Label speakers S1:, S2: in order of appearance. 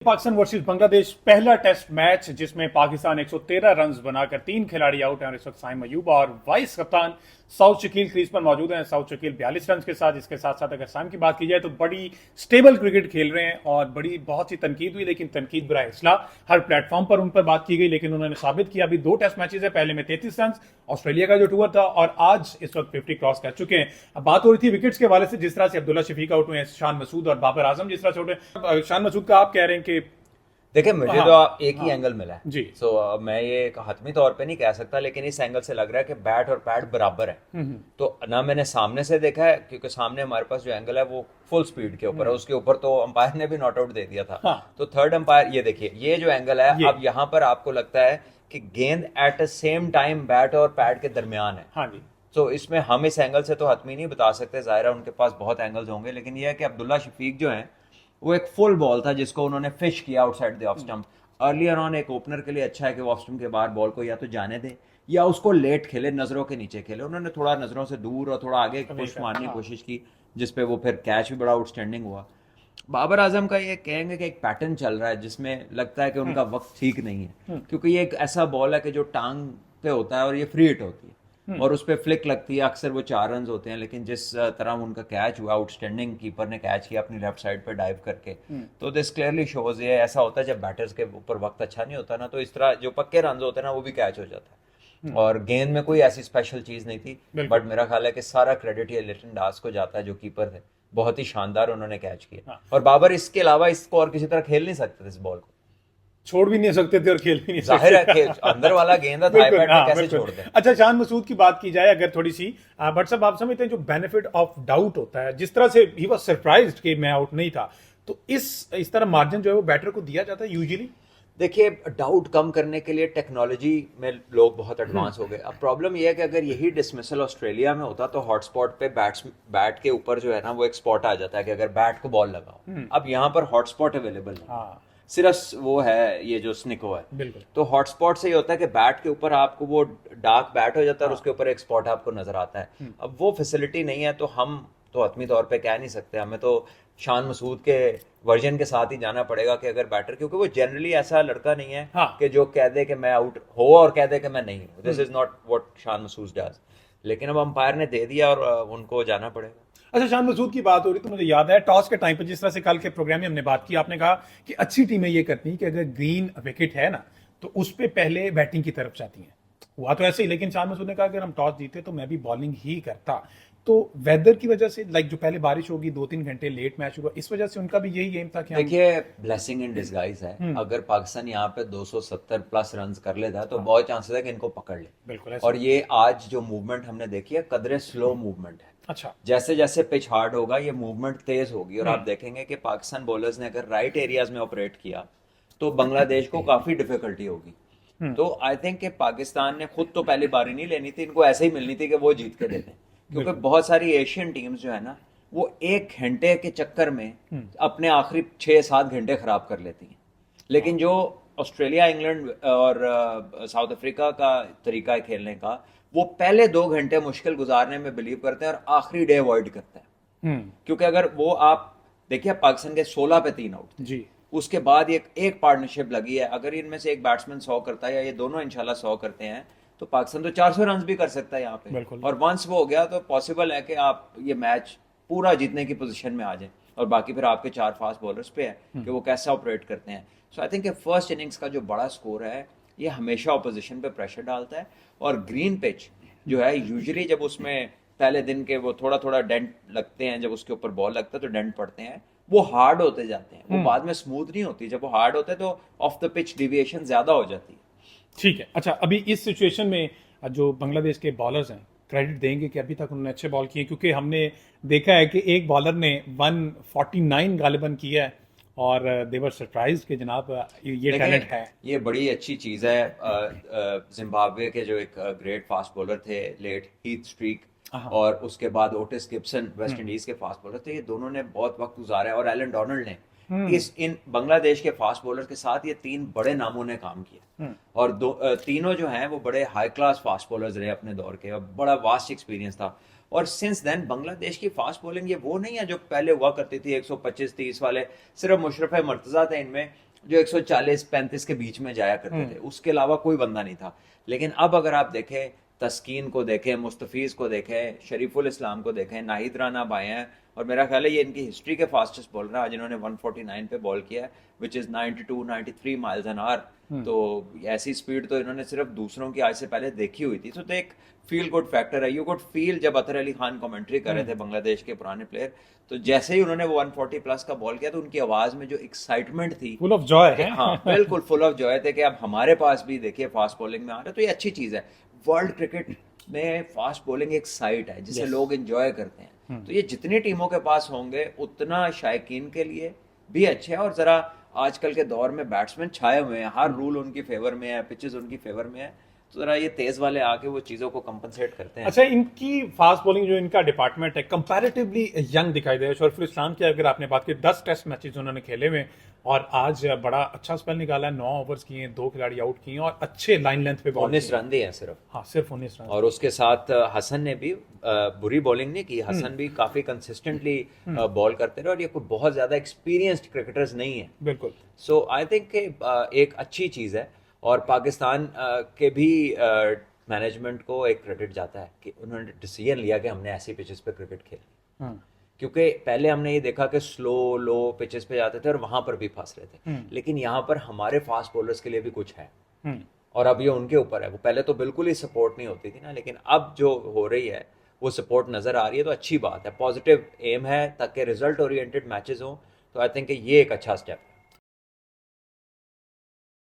S1: Pakistan versus Bangladesh पहला test match जिसमें Pakistan 113 run बनाकर 3 खिलाड़ी आउट हैं और इस वक्त साइम अयूब और वाइस कप्तान साउथ शकील क्रीज पर मौजूद हैं। साउथ शकील 42 रन के साथ, इसके साथ साथ अगर साइम की बात की जाए तो बड़ी स्टेबल क्रिकेट खेल रहे हैं और बहुत सी तनकीद हुई, लेकिन तनकीद बुरा हिस्सा हर प्लेटफॉर्म पर उन पर बात की गई, लेकिन उन्होंने साबित किया। अभी 2 टेस्ट मैचेस है, पहले में 33 रन ऑस्ट्रेलिया का जो टूर था और आज इस वक्त 50 क्रॉस कर चुके हैं। अब बात हो रही थी विकेट्स के हवाले से, जिस तरह से अब्दुल्ला शफीक आउट हुए हैं, शान मसूद और बाबर आजम जिस तरह से आउट हुए। शान मसूद का आप कह रहे हैं कि
S2: देखिए मुझे
S1: हाँ,
S2: तो एक ही
S1: हाँ,
S2: एंगल मिला है।
S1: जी।
S2: मैं ये हतमी तौर पे नहीं कह सकता, लेकिन इस एंगल से लग रहा है कि बैट और पैड बराबर है। तो ना मैंने सामने से देखा है, क्योंकि सामने हमारे पास जो एंगल है वो फुल स्पीड के ऊपर है, उसके ऊपर तो अंपायर ने भी नॉट आउट दे दिया था।
S1: हाँ,
S2: तो थर्ड अंपायर, ये देखिए ये जो एंगल है,
S1: ये
S2: अब यहाँ पर आपको लगता है कि गेंद at the same time bat और पैड के दरमियान है।
S1: हाँ जी,
S2: तो इसमें हम इस एंगल से तो हतमी नहीं बता सकते, जाहिर है उनके पास बहुत एंगल्स होंगे, लेकिन यह है कि अब्दुल्ला शफीक जो है वो एक फुल बॉल था जिसको उन्होंने फिश किया outside the off stump. Earlier on एक ओपनर के लिए अच्छा है कि वो ऑफ स्टंप के बाहर बॉल को या तो जाने दे या उसको लेट खेले, नजरों के नीचे खेले। उन्होंने थोड़ा नजरों से दूर और थोड़ा आगे पुश मारने की कोशिश की, जिसपे वो फिर कैच भी बड़ा आउटस्टैंडिंग हुआ। बाबर आजम का ये कहेंगे कि एक पैटर्न चल रहा है जिसमें लगता है कि उनका वक्त ठीक नहीं है, क्योंकि ये एक ऐसा बॉल है कि जो टांग पे होता है और ये फ्री हिट होती है और उस पर फ्लिक लगती है, अक्सर वो 4 रन होते हैं। लेकिन जिस तरह उनका कैच हुआ, आउटस्टैंडिंग कीपर ने कैच किया अपनी लेफ्ट साइड पे डाइव करके, तो दिस क्लियरली शोज ये ऐसा होता है जब बैटर्स के ऊपर वक्त अच्छा नहीं होता ना, तो इस तरह जो पक्के रन होते हैं ना वो भी कैच हो जाता है। और गेंद में कोई ऐसी स्पेशल चीज नहीं थी, बट मेरा ख्याल है कि सारा क्रेडिट ये लिटन दास को जाता है जो कीपर थे। बहुत ही शानदार उन्होंने कैच किया। और बाबर इसके अलावा इसको और किसी तरह खेल नहीं सकते थे इस बॉल को,
S1: छोड़ भी नहीं सकते थे और खेल भी नहीं सकते
S2: जाहिर है कि अंदर वाला गेंद है, थाई
S1: बिल्कुल,
S2: पैड में
S1: हाँ,
S2: कैसे
S1: बिल्कुल।
S2: छोड़ दें।
S1: अच्छा, शान मसूद की बात की जाए अगर थोड़ी सी, बट साहब आप समझते हैं जो बेनिफिट ऑफ डाउट होता है, जिस तरह से ही वाज सरप्राइज्ड कि मैं आउट नहीं था, तो इस तरह मार्जिन जो है वो बैटर को दिया जाता है यूजुअली।
S2: देखिए, डाउट कम करने के लिए टेक्नोलॉजी में लोग बहुत एडवांस हो गए। अब प्रॉब्लम यह है कि अगर यही डिसमिसल ऑस्ट्रेलिया में होता तो हॉटस्पॉट पे बैट के ऊपर जो है ना वो एक स्पॉट आ जाता है कि अगर बैट को बॉल लगाओ। अब यहाँ पर हॉटस्पॉट अवेलेबल नहीं,
S1: हाँ,
S2: सिर्फ वो है ये जो स्निको है।
S1: बिल्कुल।
S2: तो हॉटस्पॉट से ये होता है कि बैट के ऊपर आपको वो डार्क बैट हो जाता है और उसके ऊपर एक स्पॉट आपको नजर आता है। अब वो फैसिलिटी नहीं है, तो हम तो हतमी तौर पे कह नहीं सकते। हमें तो शान मसूद के वर्जन के साथ ही जाना पड़ेगा कि अगर बैटर, क्योंकि वो जनरली ऐसा लड़का नहीं है
S1: हाँ,
S2: कि जो कह दे कि मैं आउट हो और कह दे कि मैं नहीं हूँ। This is not what Shan Masood does. लेकिन अब अंपायर ने दे दिया और उनको जाना पड़ेगा।
S1: अच्छा, शान मसूद की बात हो रही तो मुझे याद है टॉस के टाइम पर जिस तरह से कल के प्रोग्राम में हमने बात की, आपने कहा कि अच्छी टीमें ये करती हैं कि अगर ग्रीन विकेट है ना तो उस पर पहले बैटिंग की तरफ जाती हैं। हुआ तो ऐसे ही, लेकिन शान मसूद ने कहा अगर हम टॉस जीते तो मैं भी बॉलिंग ही करता। तो वेदर की वजह से, लाइक जो पहले बारिश होगी 2-3 घंटे लेट मैच हुआ, इस वजह से उनका भी यही गेम था कि
S2: देखिए, ब्लेसिंग इन डिस्गाइज है। अगर पाकिस्तान यहाँ पे 270 प्लस रन कर लेता तो बहुत चांसेस है कि इनको पकड़ ले।
S1: बिल्कुल
S2: और ये आज जो मूवमेंट हमने देखी है, कदरे स्लो मूवमेंट है।
S1: अच्छा,
S2: जैसे जैसे पिच हार्ड होगा ये मूवमेंट तेज होगी, और आप देखेंगे कि पाकिस्तान बॉलर्स ने अगर राइट एरियाज में ऑपरेट किया तो बांग्लादेश को काफी डिफिकल्टी होगी। तो आई थिंक कि पाकिस्तान ने खुद तो पहली बारी नहीं लेनी थी, इनको ऐसे ही मिलनी थी कि वो जीत के देते, क्योंकि बहुत सारी एशियन टीम्स जो है ना वो 1 घंटे के चक्कर में अपने आखिरी 6-7 घंटे खराब कर लेती हैं। लेकिन जो ऑस्ट्रेलिया, इंग्लैंड और साउथ अफ्रीका का तरीका है खेलने का, वो पहले 2 घंटे मुश्किल गुजारने में बिलीव करते हैं और आखिरी डे अवॉइड करते हैं। क्योंकि अगर वो, आप देखिए पाकिस्तान के 16 पे 3 आउट
S1: जी,
S2: उसके बाद एक पार्टनरशिप लगी है। अगर इनमें से एक बैट्समैन 100 करता है या ये दोनों इंशाल्लाह 100 करते हैं तो पाकिस्तान तो 400 रन भी कर सकता है यहाँ पे।
S1: बिल्कुल।
S2: और वंस वो हो गया तो पॉसिबल है कि आप ये मैच पूरा जीतने की पोजीशन में आ जाए, और बाकी फिर आपके 4 फास्ट बॉलर्स पे है कि वो कैसा ऑपरेट करते हैं। सो आई थिंक फर्स्ट इनिंग्स का जो बड़ा स्कोर है ये हमेशा ऑपोजिशन पे प्रेशर डालता है। और ग्रीन पिच जो है यूजुअली जब उसमें पहले दिन के वो थोड़ा थोड़ा डेंट लगते हैं, जब उसके ऊपर बॉल लगता है तो डेंट पड़ते हैं, वो हार्ड होते जाते हैं, वो बाद में स्मूथ नहीं होती। जब वो हार्ड होते हैं तो ऑफ द पिच डिविएशन ज्यादा हो जाती है।
S1: ठीक है। अच्छा, अभी इस सिचुएशन में जो बांग्लादेश के बॉलर्स हैं, क्रेडिट देंगे कि अभी तक उन्होंने अच्छे बॉल किए, क्योंकि हमने देखा है कि एक बॉलर ने 149 गालिबन किया है और देवर सरप्राइज के जनाब ये टैलेंट है।
S2: ये बड़ी अच्छी चीज है। जिम्बाब्वे के जो एक ग्रेट फास्ट बॉलर थे लेट, हीथ स्ट्रीक, और उसके बाद ओटिस गिब्सन वेस्ट इंडीज के फास्ट बॉलर थे, ये दोनों ने बहुत वक्त गुजारा है। और एलन डोनाल्ड ने इन बांग्लादेश के फास्ट बॉलर के साथ ये 3 बड़े नामों ने काम किया। और तीनों जो हैं वो बड़े हाई क्लास फास्ट बॉलर्स रहे अपने दौर के, और बड़ा वास्ट एक्सपीरियंस था। और सिंस देन बांग्लादेश की फास्ट बॉलिंग ये वो नहीं है जो पहले हुआ करती थी 125-30 वाले, सिर्फ मुशर्रफ मुर्तजा थे इनमें। जो 140-35 के बीच में जाया करते थे, उसके अलावा कोई बंदा नहीं था। लेकिन अब अगर आप देखें, तस्कीन को देखें, मुस्तफीज़ को देखें, शरीफुल इस्लाम को देखें, नाहिद राना भाई हैं, और मेरा ख्याल है ये इनकी हिस्ट्री के फास्टेस्ट बॉलर हैं। आज इन्होंने 149 पे बॉल किया है, which is 92-93 miles an hour. तो ऐसी स्पीड तो इन्होंने सिर्फ दूसरों की आज से पहले देखी हुई थी। तो एक फील गुड फैक्टर है। यू गुड फील जब अतर अली खान कमेंट्री कर रहे थे, बांग्लादेश के पुराने प्लेयर, तो जैसे ही उन्होंने वो 140 प्लस का बॉल किया तो उनकी आवाज में जो एक्साइटमेंट थी,
S1: फुल ऑफ जॉय है।
S2: हाँ बिल्कुल फुल ऑफ जॉय थे कि अब हमारे पास भी देखिए फास्ट बॉलिंग में आ रहा है। तो ये अच्छी चीज है। वर्ल्ड क्रिकेट में फास्ट बॉलिंग एक साइट है जिसे लोग एंजॉय करते हैं। तो ये जितनी टीमों के पास होंगे उतना शायकीन के लिए भी अच्छा है। और जरा आजकल के दौर में बैट्समैन छाए हुए हैं, हर रूल उनकी फेवर में है, पिचेस उनकी फेवर में है, तो जरा ये तेज वाले आके वो चीजों को कंपनसेट करते हैं।
S1: अच्छा, इनकी फास्ट बॉलिंग जो इनका डिपार्टमेंट है कंपैरेटिवली यंग दिखाई दे रहा है। शरीफुल इस्लाम की अगर आपने बात की, 10 टेस्ट मैचेस उन्होंने खेले हुए और आज बड़ा अच्छा स्पेल निकाला है। 9 ओवर्स किए, 2 खिलाड़ी आउट किए और अच्छे लाइन लेंथ पे बॉल
S2: 19 रन दिए हैं सिर्फ।
S1: हाँ, सिर्फ 19 रन।
S2: और उसके साथ हसन ने भी बुरी बॉलिंग नहीं की। हसन भी काफी कंसिस्टेंटली बॉल करते रहे और ये कोई बहुत ज्यादा एक्सपीरियंस्ड क्रिकेटर्स नहीं है।
S1: बिल्कुल।
S2: सो आई थिंक एक अच्छी चीज है। और पाकिस्तान के भी मैनेजमेंट को एक क्रेडिट जाता है कि उन्होंने डिसीजन लिया कि हमने ऐसी पिचेस पे क्रिकेट खेली। क्योंकि पहले हमने ये देखा कि स्लो लो पिचेस पे जाते थे और वहां पर भी फंस रहे थे, लेकिन यहाँ पर हमारे फास्ट बॉलर्स के लिए भी कुछ है और अब ये उनके ऊपर है। वो पहले तो बिल्कुल ही सपोर्ट नहीं होती थी ना, लेकिन अब जो हो रही है वो सपोर्ट नजर आ रही है। तो अच्छी बात है, पॉजिटिव एम है ताकि रिजल्ट ओरिएंटेड मैचेस हों। तो आई थिंक ये एक अच्छा स्टेप है।